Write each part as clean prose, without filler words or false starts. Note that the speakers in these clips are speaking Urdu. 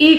A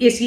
AC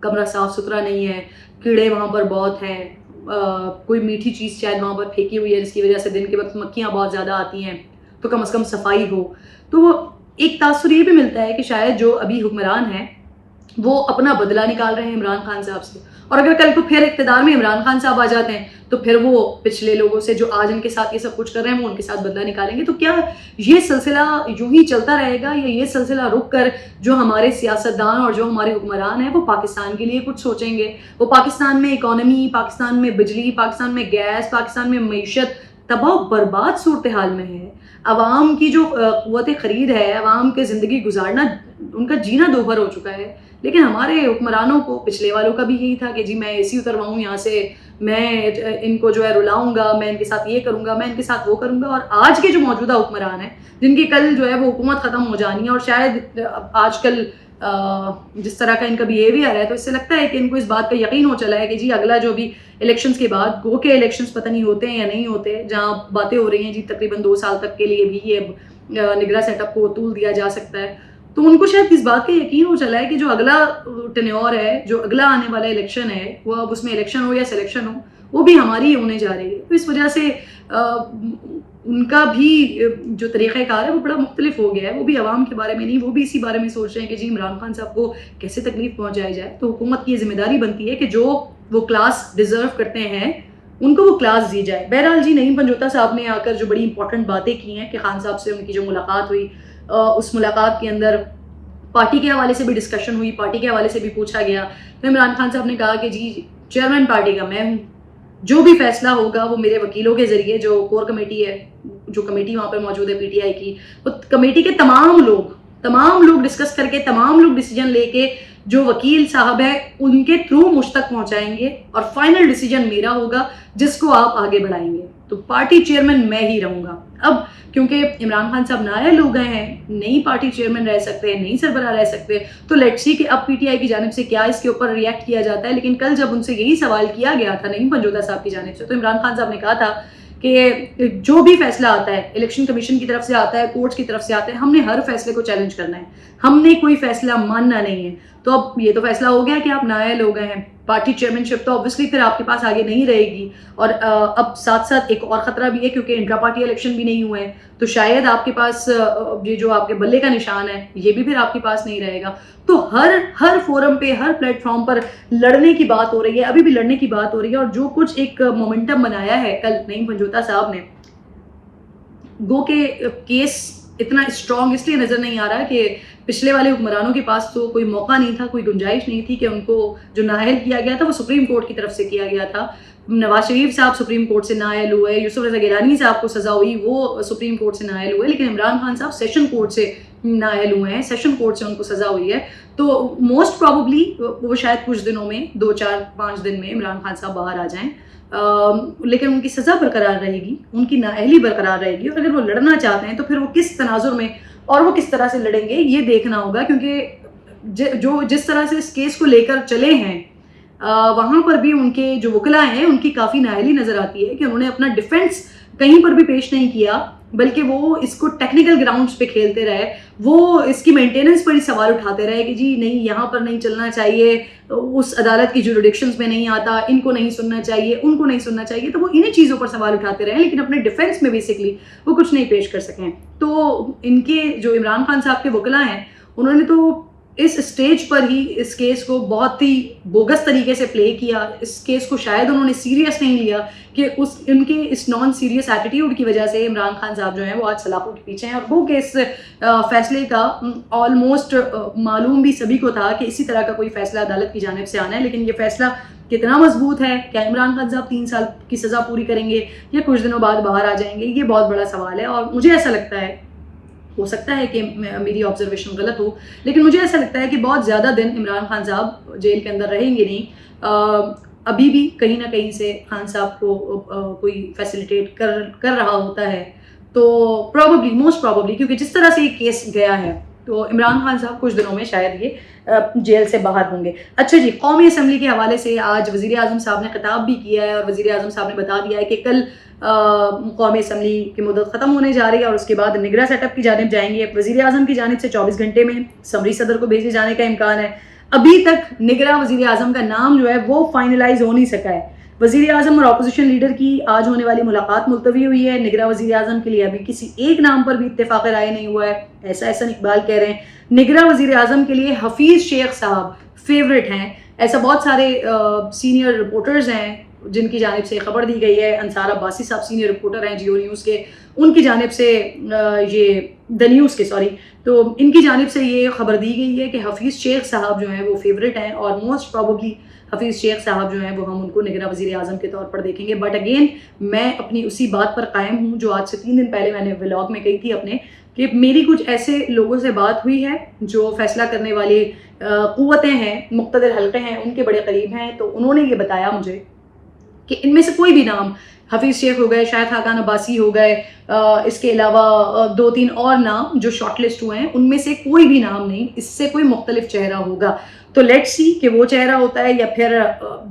کمرہ صاف ستھرا نہیں ہے, کیڑے وہاں پر بہت ہیں, کوئی میٹھی چیز شاید وہاں پر پھینکی ہوئی ہے جس کی وجہ سے دن کے وقت مکھیاں بہت زیادہ آتی ہیں, تو کم از کم صفائی ہو. تو وہ ایک تاثر یہ بھی ملتا ہے کہ شاید جو ابھی حکمران ہیں وہ اپنا بدلہ نکال رہے ہیں عمران خان صاحب سے, اور اگر کل کو پھر اقتدار میں عمران خان صاحب آ جاتے ہیں تو پھر وہ پچھلے لوگوں سے جو آج ان کے ساتھ یہ سب کچھ کر رہے ہیں وہ ان کے ساتھ بدلہ نکالیں گے. تو کیا یہ سلسلہ یوں ہی چلتا رہے گا, یا یہ سلسلہ رک کر جو ہمارے سیاستدان اور جو ہمارے حکمران ہیں وہ پاکستان کے لیے کچھ سوچیں گے؟ وہ پاکستان میں اکانومی, پاکستان میں بجلی, پاکستان میں گیس, پاکستان میں معیشت تباہ و برباد صورتحال میں ہے. عوام کی جو قوت خرید ہے, عوام کے زندگی گزارنا, ان کا جینا دوبھر ہو چکا ہے. لیکن ہمارے حکمرانوں کو, پچھلے والوں کا بھی یہی تھا کہ جی میں اے سی اترواؤں یہاں سے, میں ان کو جو ہے رلاؤں گا, میں ان کے ساتھ یہ کروں گا, میں ان کے ساتھ وہ کروں گا. اور آج کے جو موجودہ حکمران ہیں جن کی کل جو ہے وہ حکومت ختم ہو جانی ہے, اور شاید آج کل جس طرح کا ان کا بیہیویئر ہے تو اس سے لگتا ہے کہ ان کو اس بات کا یقین ہو چلا ہے کہ جی اگلا جو بھی الیکشنز کے بعد, گو کے الیکشنز پتہ نہیں ہوتے ہیں یا نہیں ہوتے, جہاں باتیں ہو رہی ہیں جی تقریباً 2 سال تک کے لیے بھی یہ نگراں سیٹ اپ کو طول دیا جا سکتا ہے, تو ان کو شاید اس بات کا یقین ہو چلا ہے کہ جو اگلا ٹینیور ہے, جو اگلا آنے والا الیکشن ہے, وہ اب اس میں الیکشن ہو یا سلیکشن ہو وہ بھی ہماری ہونے جا رہی ہے. تو اس وجہ سے ان کا بھی جو طریقہ کار ہے وہ بڑا مختلف ہو گیا ہے. وہ بھی عوام کے بارے میں نہیں, وہ بھی اسی بارے میں سوچ رہے ہیں کہ جی عمران خان صاحب کو کیسے تکلیف پہنچائی جائے. تو حکومت کی یہ ذمہ داری بنتی ہے کہ جو وہ کلاس ڈیزرو کرتے ہیں ان کو وہ کلاس دی جائے. بہرحال جی نعیم پنجوتا صاحب نے آ کر جو بڑی امپورٹنٹ باتیں کی ہیں کہ خان صاحب سے ان کی جو ملاقات ہوئی, اس ملاقات کے اندر پارٹی کے حوالے سے بھی ڈسکشن ہوئی, پارٹی کے حوالے سے بھی پوچھا گیا. تو عمران خان صاحب نے کہا کہ جی چیئرمین پارٹی کا میں ہوں, جو بھی فیصلہ ہوگا وہ میرے وکیلوں کے ذریعے, جو کور کمیٹی ہے, جو کمیٹی وہاں پہ موجود ہے پی ٹی آئی کی, وہ کمیٹی کے تمام لوگ ڈسکس کر کے, تمام لوگ ڈیسیجن لے کے جو وکیل صاحب ہیں ان کے تھرو مجھ تک پہنچائیں گے, اور فائنل ڈیسیجن میرا ہوگا جس کو آپ آگے بڑھائیں گے. تو پارٹی چیئرمین میں ہی رہوں گا. اب کیونکہ عمران خان صاحب نائل ہو گئے ہیں, نہیں پارٹی چیئرمین رہ سکتے, نہیں سربراہ رہ سکتے, تو لیٹس سی کہ اب پی ٹی آئی کی جانب سے کیا اس کے اوپر ریئیکٹ کیا جاتا ہے. لیکن کل جب ان سے یہی سوال کیا گیا تھا نعیم پنجوتا صاحب کی جانب سے, تو عمران خان صاحب نے کہا تھا کہ جو بھی فیصلہ آتا ہے الیکشن کمیشن کی طرف سے آتا ہے, کورٹس کی طرف سے آتا ہے, ہم نے ہر فیصلے کو چیلنج کرنا ہے, ہم نے کوئی فیصلہ ماننا نہیں ہے. تو اب یہ تو فیصلہ ہو گیا کہ آپ نائل ہو گئے ہیں, پارٹی چیئرمین شپ تو اوبویسلی پھر آپ کے پاس آگے نہیں رہے گی. اور اب ساتھ ساتھ ایک اور خطرہ بھی ہے کیونکہ انٹرا پارٹی الیکشن بھی نہیں ہوئے ہیں, تو شاید آپ کے پاس یہ جو آپ کے بلے کا نشان ہے یہ بھی پھر آپ کے پاس نہیں رہے گا. تو ہر فورم پہ, ہر پلیٹ فارم پر لڑنے کی بات ہو رہی ہے, ابھی بھی لڑنے کی بات ہو رہی ہے. اور جو کچھ ایک مومنٹم بنایا ہے کل نعیم پنجوتا صاحب نے, گو کہ کیس اتنا اسٹرانگ اس لیے نظر نہیں آ رہا کہ پچھلے والے حکمرانوں کے پاس تو کوئی موقع نہیں تھا, کوئی گنجائش نہیں تھی کہ ان کو جو نائل کیا گیا تھا وہ سپریم کورٹ کی طرف سے کیا گیا تھا. نواز شریف صاحب سپریم کورٹ سے نائل ہوئے, یوسف رضا گیلانی صاحب کو سزا ہوئی, وہ سپریم کورٹ سے نائل ہوئے, لیکن عمران خان صاحب سیشن کورٹ سے نائل ہوئے ہیں, سیشن کورٹ سے ان کو سزا ہوئی ہے. تو موسٹ پروبیبلی وہ شاید کچھ دنوں میں, 2-4-5 دن میں عمران خان صاحب باہر آ جائیں, لیکن ان کی سزا برقرار رہے گی, ان کی نااہلی برقرار رہے گی. اور اگر وہ لڑنا چاہتے ہیں تو پھر وہ کس تناظر میں اور وہ کس طرح سے لڑیں گے یہ دیکھنا ہوگا. کیونکہ جو جس طرح سے اس کیس کو لے کر چلے ہیں وہاں پر بھی ان کے جو وکلا ہیں ان کی کافی نااہلی نظر آتی ہے کہ انہوں نے اپنا ڈیفنس کہیں پر بھی پیش نہیں کیا, بلکہ وہ اس کو ٹیکنیکل گراؤنڈز پہ کھیلتے رہے, وہ اس کی مینٹیننس پر ہی سوال اٹھاتے رہے کہ جی نہیں یہاں پر نہیں چلنا چاہیے, اس عدالت کی جوریڈکشنز میں نہیں آتا, ان کو نہیں سننا چاہیے, ان کو نہیں سننا چاہیے. تو وہ انہیں چیزوں پر سوال اٹھاتے رہے, لیکن اپنے ڈیفنس میں بیسکلی وہ کچھ نہیں پیش کر سکیں. تو ان کے جو عمران خان صاحب کے وکلا ہیں انہوں نے تو اس اسٹیج پر ہی اس کیس کو بہت ہی بوگس طریقے سے پلے کیا. اس کیس کو شاید انہوں نے سیریس نہیں لیا کہ ان کے اس نان سیریس ایٹیٹیوڈ کی وجہ سے عمران خان صاحب جو ہیں وہ آج سلاخوں کے پیچھے ہیں. اور وہ کہ اس فیصلے کا آلموسٹ معلوم بھی سبھی کو تھا کہ اسی طرح کا کوئی فیصلہ عدالت کی جانب سے آنا ہے, لیکن یہ فیصلہ کتنا مضبوط ہے, کیا عمران خان صاحب 3 سال کی سزا پوری کریں گے یا کچھ دنوں بعد باہر آ جائیں گے, یہ بہت بڑا سوال ہے. اور مجھے ایسا لگتا ہے, ہو سکتا ہے کہ میری آبزرویشن غلط ہو, لیکن مجھے ایسا لگتا ہے کہ بہت زیادہ دن عمران خان صاحب جیل کے اندر رہیں گے نہیں. ابھی بھی کہیں نہ کہیں سے خان صاحب کو کوئی فیسیلیٹیٹ کر رہا ہوتا ہے, تو پروبیبلی موسٹ پروبیبلی کیونکہ جس طرح سے یہ کیس گیا ہے تو عمران خان صاحب کچھ دنوں میں شاید یہ جیل سے باہر ہوں گے. اچھا جی, قومی اسمبلی کے حوالے سے آج وزیر اعظم صاحب نے خطاب بھی کیا ہے, اور وزیر اعظم صاحب نے بتا دیا ہے کہ کل قومی اسمبلی کی مدت ختم ہونے جا رہی ہے اور اس کے بعد نگراں سیٹ اپ کی جانب جائیں گے. وزیر اعظم کی جانب سے 24 گھنٹے میں سمری صدر کو بھیجے جانے کا امکان ہے. ابھی تک نگراں وزیر اعظم کا نام جو ہے وہ فائنلائز ہو نہیں سکا ہے. وزیر اعظم اور اپوزیشن لیڈر کی آج ہونے والی ملاقات ملتوی ہوئی ہے. نگراں وزیر اعظم کے لیے ابھی کسی ایک نام پر بھی اتفاق رائے نہیں ہوا ہے, ایسا احسن اقبال کہہ رہے ہیں. نگراں وزیر اعظم کے لیے حفیظ شیخ صاحب فیوریٹ ہیں. ایسا بہت سارے سینئر رپورٹرز ہیں جن کی جانب سے خبر دی گئی ہے. انصار عباسی صاحب سینئر رپورٹر ہیں جیو نیوز کے, ان کی جانب سے یہ دا نیوز کے تو ان کی جانب سے یہ خبر دی گئی ہے کہ حفیظ شیخ صاحب جو ہیں وہ فیوریٹ ہیں, اور موسٹ پروبیبلی حفیظ شیخ صاحب جو ہیں وہ ہم ان کو نگراں وزیر اعظم کے طور پر دیکھیں گے. بٹ اگین میں اپنی اسی بات پر قائم ہوں جو آج سے 3 دن پہلے میں نے ولاگ میں کہی تھی اپنے, کہ میری کچھ ایسے لوگوں سے بات ہوئی ہے جو فیصلہ کرنے والی قوتیں ہیں, مقتدر حلقے ہیں, ان کے بڑے قریب ہیں. تو انہوں نے یہ بتایا مجھے کہ ان میں سے کوئی بھی نام, حفیظ شیخ ہو گئے, شاہد خاقان عباسی ہو گئے, اس کے علاوہ 2-3 اور نام جو شارٹ لسٹ ہوئے ہیں, ان میں سے کوئی بھی نام نہیں, اس سے کوئی مختلف چہرہ ہوگا. تو لیٹ سی کہ وہ چہرہ ہوتا ہے یا پھر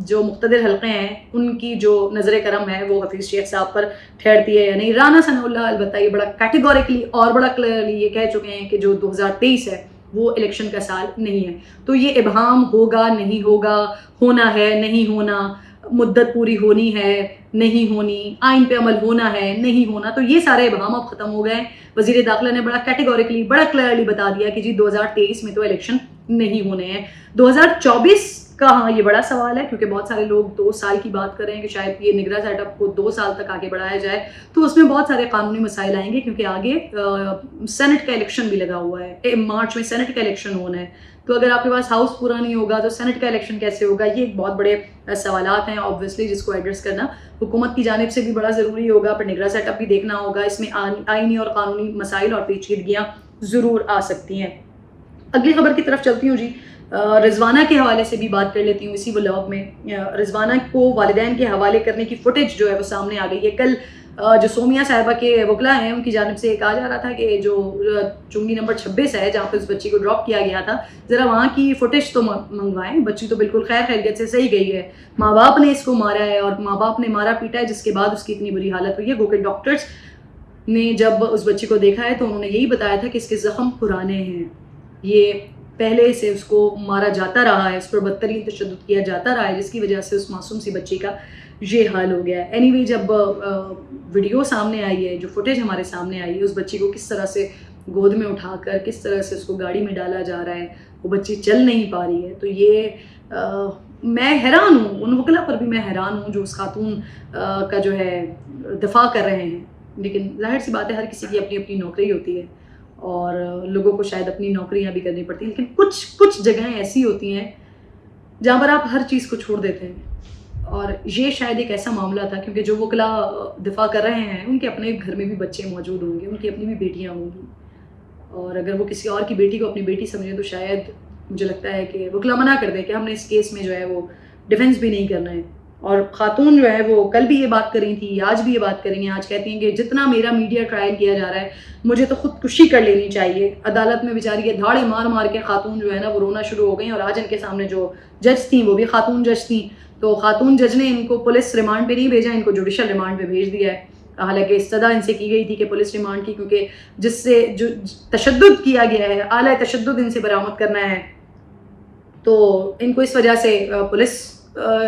جو مقتدر حلقے ہیں ان کی جو نظر کرم ہے وہ حفیظ شیخ صاحب پر ٹھہرتی ہے یا نہیں. رانا ثناء اللہ البتہ یہ بڑا کیٹیگوریکلی اور بڑا کلیئرلی یہ کہہ چکے ہیں کہ جو 2023 ہے وہ الیکشن کا سال نہیں ہے. تو یہ ابہام ہوگا نہیں ہوگا, ہونا ہے نہیں ہونا, مدت پوری ہونی ہے نہیں ہونی, آئین پہ عمل ہونا ہے نہیں ہونا, تو یہ سارے ابہام اب ختم ہو گئے. وزیر داخلہ نے بڑا کیٹیگوریکلی بڑا کلیئرلی بتا دیا کہ جی 2023 میں تو الیکشن نہیں ہونے ہیں. 2024 کا ہاں یہ بڑا سوال ہے, کیونکہ بہت سارے لوگ 2 سال کی بات کر رہے ہیں کہ شاید یہ نگراں سیٹ اپ کو 2 سال تک آگے بڑھایا جائے, تو اس میں بہت سارے قانونی مسائل آئیں گے, کیونکہ آگے سینٹ کا الیکشن بھی لگا ہوا ہے, مارچ میں سینٹ کا الیکشن ہونا ہے. تو اگر آپ کے پاس ہاؤس پورا نہیں ہوگا تو سینٹ کا الیکشن کیسے ہوگا, یہ ایک بہت بڑے سوالات ہیں آبویسلی جس کو ایڈریس کرنا حکومت کی جانب سے بھی بڑا ضروری ہوگا. پر نگراں سیٹ اپ بھی دیکھنا ہوگا, اس میں آئینی اور قانونی مسائل اور پیچیدگیاں ضرور آ سکتی ہیں. اگلی خبر کی طرف چلتی ہوں جی. رضوانہ کے حوالے سے بھی بات کر لیتی ہوں اسی ولاگ میں. رضوانہ کو والدین کے حوالے کرنے کی فوٹیج جو ہے وہ سامنے آ گئی ہے. کل جو سومیا صاحبہ کے وکلا ہیں ان کی جانب سے کہا جا رہا تھا کہ جو چنگی نمبر 26 ہے جہاں پہ اس بچی کو ڈراپ کیا گیا تھا, ذرا وہاں کی فوٹیج تو منگوائیں. بچی تو بالکل خیر خیریت سے صحیح گئی ہے, ماں باپ نے اس کو مارا ہے اور ماں باپ نے مارا پیٹا ہے, جس کے بعد اس کی اتنی بری حالت ہوئی ہے. گو کہ ڈاکٹرز نے جب اس بچی کو دیکھا ہے تو انہوں نے یہی بتایا تھا کہ اس کے زخم پرانے ہیں, یہ پہلے سے اس کو مارا جاتا رہا ہے, اس پر بدترین تشدد کیا جاتا رہا ہے, جس کی وجہ سے اس معصوم سی بچی کا یہ حال ہو گیا ہے. اینی وے جب ویڈیو سامنے آئی ہے, جو فوٹیج ہمارے سامنے آئی ہے, اس بچی کو کس طرح سے گود میں اٹھا کر کس طرح سے اس کو گاڑی میں ڈالا جا رہا ہے, وہ بچی چل نہیں پا رہی ہے, تو یہ میں حیران ہوں, ان وکلا پر بھی میں حیران ہوں جو اس خاتون کا جو ہے دفاع کر رہے ہیں. لیکن ظاہر سی بات ہے ہر کسی کی اپنی اپنی نوکری ہوتی ہے اور لوگوں کو شاید اپنی نوکریاں بھی کرنی پڑتی ہیں, لیکن کچھ جگہیں ایسی ہوتی ہیں جہاں پر آپ ہر چیز کو چھوڑ دیتے ہیں. اور یہ شاید ایک ایسا معاملہ تھا کیونکہ جو وکلا دفاع کر رہے ہیں ان کے اپنے گھر میں بھی بچے موجود ہوں گے, ان کی اپنی بھی بیٹیاں ہوں گی, اور اگر وہ کسی اور کی بیٹی کو اپنی بیٹی سمجھیں تو شاید مجھے لگتا ہے کہ وکلا منع کر دیں کہ ہم نے اس کیس میں جو ہے وہ ڈیفینس بھی نہیں کرنا ہے. اور خاتون جو ہے وہ کل بھی یہ بات کر رہی تھی, آج بھی یہ بات کر رہی ہیں, آج کہتی ہیں کہ جتنا میرا میڈیا ٹرائل کیا جا رہا ہے مجھے تو خودکشی کر لینی چاہیے. عدالت میں بیچاری کے دھاڑے مار مار کے خاتون جو ہے نا وہ رونا شروع ہو گئی, اور آج ان کے سامنے جو جج تھیں وہ بھی خاتون جج تھیں, تو خاتون جج نے ان کو پولیس ریمانڈ پہ نہیں بھیجا, ان کو جوڈیشل ریمانڈ پہ بھیج دیا ہے. حالانکہ استدعا ان سے کی گئی تھی کہ پولیس ریمانڈ کی, کیونکہ جس سے جو تشدد کیا گیا ہے, اعلیٰ تشدد ان سے برآمد کرنا ہے, تو ان کو اس وجہ سے پولیس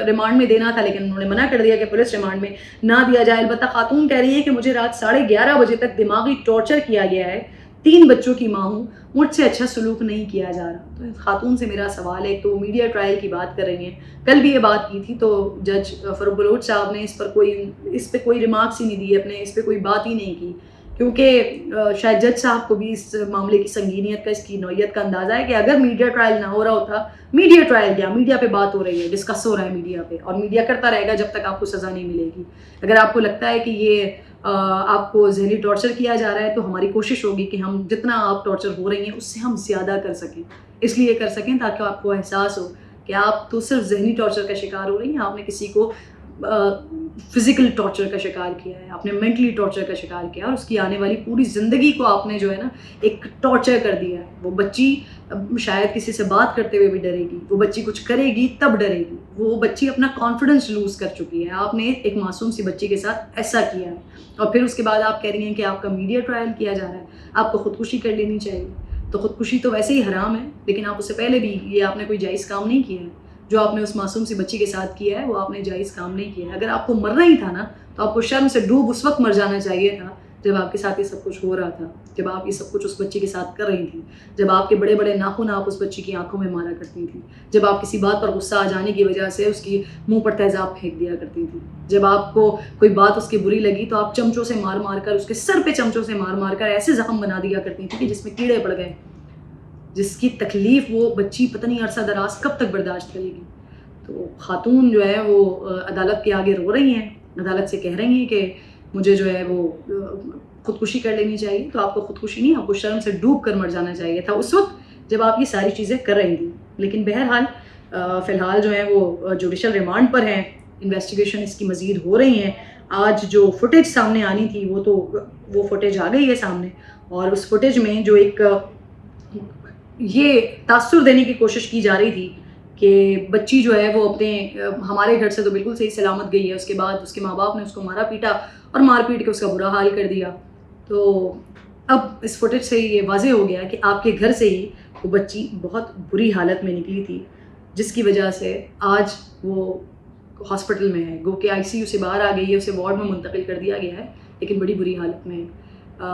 ریمانڈ میں دینا تھا, لیکن انہوں نے منع کر دیا کہ پولیس ریمانڈ میں نہ دیا جائے. البتہ خاتون کہہ رہی ہے کہ مجھے رات 11:30 بجے تک دماغی ٹارچر کیا گیا ہے, 3 بچوں کی ماں ہوں, مجھ سے اچھا سلوک نہیں کیا جا رہا. تو خاتون سے میرا سوال ہے, تو میڈیا ٹرائل کی بات کر رہی ہیں, کل بھی یہ بات کی تھی تو جج فاروق بلوچ صاحب نے اس پہ کوئی ریمارکس ہی نہیں دی, اپنے اس پہ کوئی بات ہی نہیں کی, کیونکہ شاید جج صاحب کو بھی اس معاملے کی سنگینیت کا, اس کی نوعیت کا اندازہ ہے کہ اگر میڈیا ٹرائل نہ ہو رہا ہوتا, میڈیا ٹرائل کیا, میڈیا پہ بات ہو رہی ہے, ڈسکس ہو رہا ہے میڈیا پہ, اور میڈیا کرتا رہے گا جب تک آپ کو سزا نہیں ملے گی. اگر آپ کو لگتا ہے کہ یہ آپ کو ذہنی ٹارچر کیا جا رہا ہے تو ہماری کوشش ہوگی کہ ہم جتنا آپ ٹارچر ہو رہی ہیں اس سے ہم زیادہ کر سکیں, اس لیے کر سکیں تاکہ آپ کو احساس ہو کہ آپ تو صرف ذہنی ٹارچر کا شکار ہو رہی ہیں, آپ نے کسی کو فزیکل ٹارچر کا شکار کیا ہے, آپ نے مینٹلی ٹارچر کا شکار کیا, اور اس کی آنے والی پوری زندگی کو آپ نے جو ہے نا ایک ٹارچر کر دیا ہے. وہ بچی شاید کسی سے بات کرتے ہوئے بھی ڈرے گی, وہ بچی کچھ کرے گی تب ڈرے گی, وہ بچی اپنا کانفیڈنس لوز کر چکی ہے. آپ نے ایک معصوم سی بچی کے ساتھ ایسا کیا ہے, اور پھر اس کے بعد آپ کہہ رہی ہیں کہ آپ کا میڈیا ٹرائل کیا جا رہا ہے, آپ کو خودکشی کر لینی چاہیے. تو خودکشی تو ویسے ہی حرام ہے، لیکن آپ اس سے پہلے بھی یہ آپ نے کوئی جائز کام نہیں کیا ہے. جو آپ نے اس معصوم سی بچی کے ساتھ کیا ہے وہ آپ نے جائز کام نہیں کیا ہے. اگر آپ کو مرنا ہی تھا نا تو آپ کو شرم سے ڈوب اس وقت مر جانا چاہیے تھا جب آپ کے ساتھ یہ سب کچھ ہو رہا تھا، جب آپ یہ سب کچھ اس بچی کے ساتھ کر رہی تھی، جب آپ کے بڑے بڑے ناخن آپ اس بچی کی آنکھوں میں مارا کرتی تھی، جب آپ کسی بات پر غصہ آ جانے کی وجہ سے اس کی منہ پر تیزاب پھینک دیا کرتی تھی، جب آپ کو کوئی بات اس کی بری لگی تو آپ چمچوں سے مار مار کر، اس کے سر پہ چمچوں سے مار مار کر ایسے زخم بنا دیا کرتی تھی کہ جس میں کیڑے پڑ گئے، جس کی تکلیف وہ بچی پتہ نہیں عرصہ دراز کب تک برداشت کرے گی. تو خاتون جو ہے وہ عدالت کے آگے رو رہی ہیں، عدالت سے کہہ رہی ہیں کہ مجھے جو ہے وہ خودکشی کر لینی چاہیے. تو آپ کو خودکشی نہیں، آپ کو شرم سے ڈوب کر مر جانا چاہیے تھا اس وقت جب آپ یہ ساری چیزیں کر رہی تھیں. لیکن بہرحال فی الحال جو ہے وہ جوڈیشل ریمانڈ پر ہیں، انویسٹیگیشن اس کی مزید ہو رہی ہیں. آج جو فوٹیج سامنے آنی تھی وہ فوٹیج آ گئی ہے سامنے، اور اس فوٹیج میں جو ایک یہ تاثر دینے کی کوشش کی جا رہی تھی کہ بچی جو ہے وہ اپنے ہمارے گھر سے تو بالکل صحیح سلامت گئی ہے، اس کے بعد اس کے ماں باپ نے اس کو مارا پیٹا اور مار پیٹ کے اس کا برا حال کر دیا. تو اب اس فوٹیج سے یہ واضح ہو گیا کہ آپ کے گھر سے ہی وہ بچی بہت بری حالت میں نکلی تھی، جس کی وجہ سے آج وہ ہاسپٹل میں ہے. گو کہ آئی سی یو سے باہر آ گئی ہے، اسے وارڈ میں منتقل کر دیا گیا ہے، لیکن بڑی بری حالت میں ہے.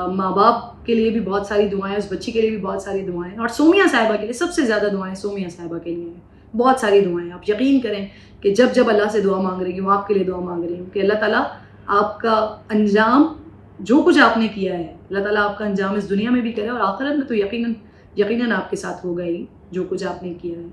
ماں باپ کے لیے بھی بہت ساری دعائیں، اس بچی کے لیے بھی بہت ساری دعائیں، اور سومیہ صاحبہ کے لیے سب سے زیادہ دعائیں سومیہ صاحبہ کے لیے ہیں. بہت ساری دعائیں. آپ یقین کریں کہ جب جب اللہ سے دعا مانگ رہی ہوں، آپ کے لیے دعا مانگ رہی ہوں کہ اللہ تعالیٰ آپ کا انجام جو کچھ آپ نے کیا ہے، اللہ تعالیٰ آپ کا انجام اس دنیا میں بھی کرے اور آخرت میں تو یقیناً آپ کے ساتھ ہوگا ہی جو کچھ آپ نے کیا ہے.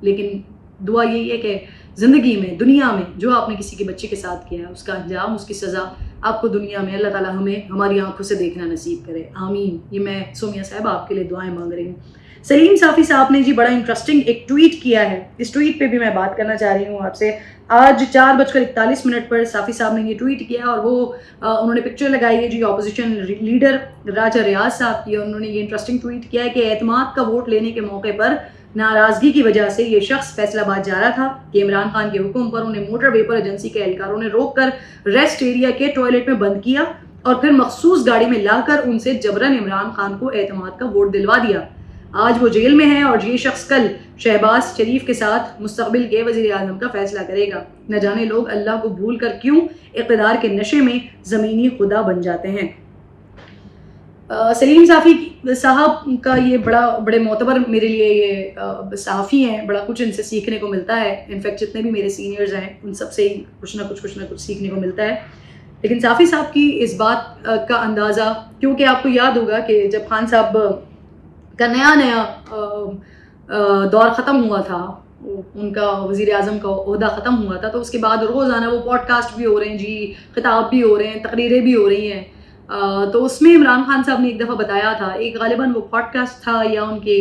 لیکن دعا یہی ہے کہ زندگی میں، دنیا میں جو آپ نے کسی کے بچے کے ساتھ کیا ہے، اس کا انجام، اس کی سزا آپ کو دنیا میں اللہ تعالیٰ ہمیں ہماری آنکھوں سے دیکھنا نصیب کرے. آمین. یہ میں سومیہ صاحب آپ کے لیے دعائیں مانگ رہی ہوں. سلیم صافی صاحب نے جی بڑا انٹرسٹنگ ایک ٹویٹ کیا ہے، اس ٹویٹ پہ بھی میں بات کرنا چاہ رہی ہوں آپ سے. آج 4:41 پر صافی صاحب نے یہ ٹویٹ کیا، اور وہ انہوں نے پکچر لگائی ہے جی اپوزیشن لیڈر راجہ ریاض صاحب کی. انہوں نے یہ انٹرسٹنگ ٹویٹ کیا ہے کہ اعتماد کا ووٹ لینے کے موقع پر ناراضگی کی وجہ سے یہ شخص فیصل آباد جا رہا تھا کہ عمران خان کے حکم پر انہیں موٹر ویپر ایجنسی کے اہلکاروں نے روک کر ریسٹ ایریا کے ٹوائلٹ میں بند کیا اور پھر مخصوص گاڑی میں لا کر ان سے جبراً عمران خان کو اعتماد کا ووٹ دلوا دیا. آج وہ جیل میں ہے اور یہ شخص کل شہباز شریف کے ساتھ مستقبل کے وزیر اعظم کا فیصلہ کرے گا. نہ جانے لوگ اللہ کو بھول کر کیوں اقتدار کے نشے میں زمینی خدا بن جاتے ہیں. سلیم صافی صاحب کا یہ بڑے معتبر میرے لیے یہ صحافی ہیں، بڑا کچھ ان سے سیکھنے کو ملتا ہے. انفیکٹ جتنے بھی میرے سینئرز ہیں ان سب سے ہی کچھ نہ کچھ سیکھنے کو ملتا ہے. لیکن صافی صاحب کی اس بات کا اندازہ، کیونکہ آپ کو یاد ہوگا کہ جب خان صاحب کا نیا دور ختم ہوا تھا، ان کا وزیر اعظم کا عہدہ ختم ہوا تھا، تو اس کے بعد روزانہ وہ پوڈ کاسٹ بھی ہو رہے ہیں جی، خطاب بھی ہو رہے ہیں، تقریریں بھی ہو رہی ہیں. تو اس میں عمران خان صاحب نے ایک دفعہ بتایا تھا، ایک غالباً وہ پوڈ کاسٹ تھا یا ان کے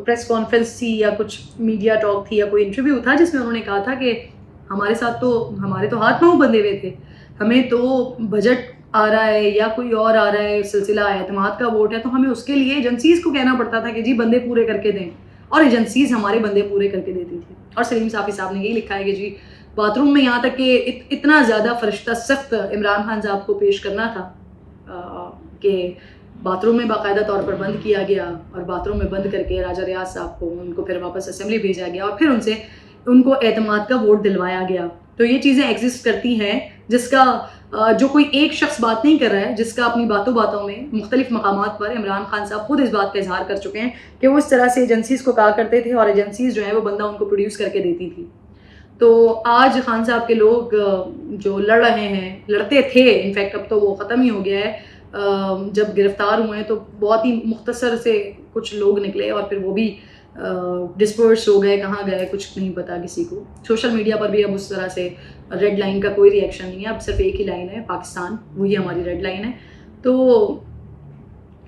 پریس کانفرنس تھی یا کچھ میڈیا ٹاک تھی یا کوئی انٹرویو تھا، جس میں انہوں نے کہا تھا کہ ہمارے تو ہاتھ پاؤں بندھے ہوئے تھے، ہمیں تو بجٹ آ رہا ہے یا کوئی اور آ رہا ہے، سلسلہ اعتماد کا ووٹ ہے، تو ہمیں اس کے لیے ایجنسیز کو کہنا پڑتا تھا کہ جی بندے پورے کر کے دیں، اور ایجنسیز ہمارے بندے پورے کر کے دیتی تھی. اور سلیم صافی صاحب نے یہی لکھا ہے کہ جی باتھ روم میں یہاں تک کہ اتنا زیادہ فرشتہ سخت عمران خان صاحب کو پیش کرنا تھا کہ باتھ روم میں باقاعدہ طور پر بند کیا گیا، اور باتھ روم میں بند کر کے راجہ ریاض صاحب کو ان کو پھر واپس اسمبلی بھیجا گیا اور پھر ان کو اعتماد کا ووٹ دلوایا گیا. تو یہ چیزیں ایگزسٹ کرتی ہیں جس کا جو کوئی ایک شخص بات نہیں کر رہا ہے، جس کا اپنی باتوں میں مختلف مقامات پر عمران خان صاحب خود اس بات کا اظہار کر چکے ہیں کہ وہ اس طرح سے ایجنسیز کو کہا کرتے تھے اور ایجنسیز جو ہے وہ بندہ ان کو پروڈیوس کر کے دیتی تھی. تو آج خان صاحب کے لوگ جو لڑ رہے ہیں، لڑتے تھے، انفیکٹ اب تو وہ ختم ہی ہو گیا ہے، جب گرفتار ہوئے ہیں تو بہت ہی مختصر سے کچھ لوگ نکلے اور پھر وہ بھی ڈسپرس ہو گئے، کہاں گئے کچھ نہیں پتا کسی کو. سوشل میڈیا پر بھی اب اس طرح سے ریڈ لائن کا کوئی ری ایکشن نہیں ہے، اب صرف ایک ہی لائن ہے، پاکستان، وہی ہماری ریڈ لائن ہے. تو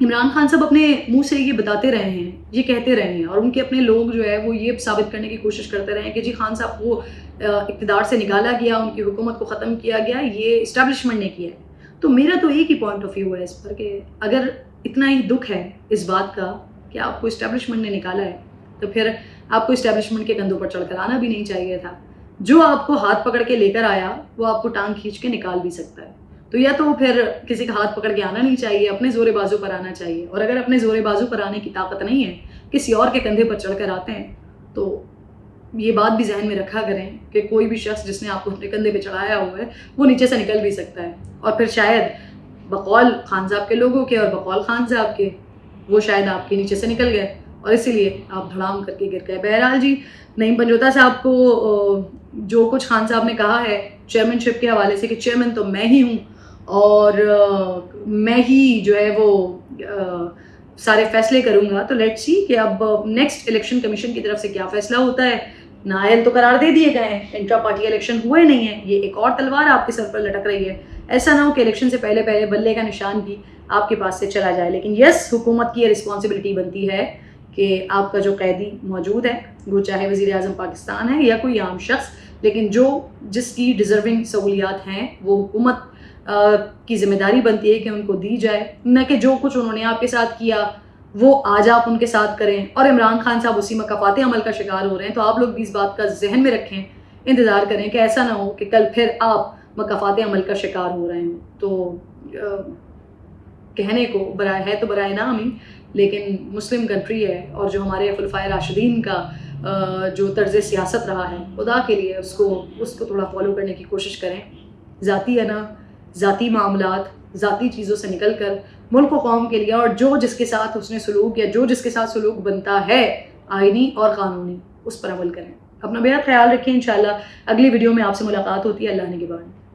عمران خان صاحب اپنے منہ سے یہ بتاتے رہے ہیں، یہ کہتے رہے ہیں، اور ان کے اپنے لوگ جو ہے وہ یہ ثابت کرنے کی کوشش کرتے رہے ہیں کہ جی خان صاحب کو اقتدار سے نکالا گیا، ان کی حکومت کو ختم کیا گیا، یہ اسٹیبلشمنٹ نے کیا ہے. تو میرا تو ایک ہی پوائنٹ آف ویو ہے اس پر کہ اگر اتنا ہی دکھ ہے اس بات کا کہ آپ کو اسٹیبلشمنٹ نے نکالا ہے، تو پھر آپ کو اسٹیبلشمنٹ کے کندھوں پر چڑھ کر آنا بھی نہیں چاہیے تھا. جو آپ کو ہاتھ پکڑ کے لے کر آیا وہ آپ کو ٹانگ کھینچ کے نکال بھی سکتا ہے. تو یا تو پھر کسی کا ہاتھ پکڑ کے آنا نہیں چاہیے، اپنے زور بازو پر آنا چاہیے، اور اگر اپنے زور بازو پر آنے کی طاقت نہیں ہے، کسی اور کے کندھے پر چڑھ کر آتے ہیں، تو یہ بات بھی ذہن میں رکھا کریں کہ کوئی بھی شخص جس نے آپ کو اپنے کندھے پہ چڑھایا ہوا ہے وہ نیچے سے نکل بھی سکتا ہے، اور پھر شاید بقول خان صاحب کے لوگوں کے اور بقول خان صاحب کے وہ شاید آپ کے نیچے سے نکل گئے اور اسی لیے آپ دھڑام کر کے گر گئے۔ بہرحال جی، نعیم پنجوتا صاحب کو جو کچھ خان صاحب نے کہا ہے چیئرمین شپ کے حوالے سے کہ چیئرمین تو میں ہی ہوں اور میں ہی جو ہے وہ سارے فیصلے کروں گا، تو لیٹ سی کہ اب نیکسٹ الیکشن کمیشن کی طرف سے کیا فیصلہ ہوتا ہے۔ نائل تو قرار دے دیے گئے ہیں، انٹرا پارٹی الیکشن ہوئے نہیں ہیں، یہ ایک اور تلوار آپ کے سر پر لٹک رہی ہے۔ ایسا نہ ہو کہ الیکشن سے پہلے بلے کا نشان بھی آپ کے پاس سے چلا جائے، لیکن یس، حکومت کی یہ رسپانسبلٹی بنتی ہے کہ آپ کا جو قیدی موجود ہے، وہ چاہے وزیر اعظم پاکستان ہے یا کوئی عام شخص، لیکن جس کی ڈیزرونگ سہولیات ہیں وہ حکومت کی ذمہ داری بنتی ہے کہ ان کو دی جائے، نہ کہ جو کچھ انہوں نے آپ کے ساتھ کیا وہ آج آپ ان کے ساتھ کریں۔ اور عمران خان صاحب اسی مکافات عمل کا شکار ہو رہے ہیں، تو آپ لوگ بھی اس بات کا ذہن میں رکھیں، انتظار کریں کہ ایسا نہ ہو کہ کل پھر آپ مکافات عمل کا شکار ہو رہے ہوں۔ تو کہنے کو ہے تو برائے نام ہی، لیکن مسلم کنٹری ہے، اور جو ہمارے خلفائے راشدین کا جو طرز سیاست رہا ہے، خدا کے لیے اس کو تھوڑا فالو کرنے کی کوشش کریں۔ ذاتی انا، ذاتی معاملات، ذاتی چیزوں سے نکل کر ملک و قوم کے لیے، اور جو جس کے ساتھ حسن سلوک یا جو جس کے ساتھ سلوک بنتا ہے آئینی اور قانونی، اس پر عمل کریں۔ اپنا بہت خیال رکھیں، انشاءاللہ اگلی ویڈیو میں آپ سے ملاقات ہوتی ہے۔ اللہ نگہبان۔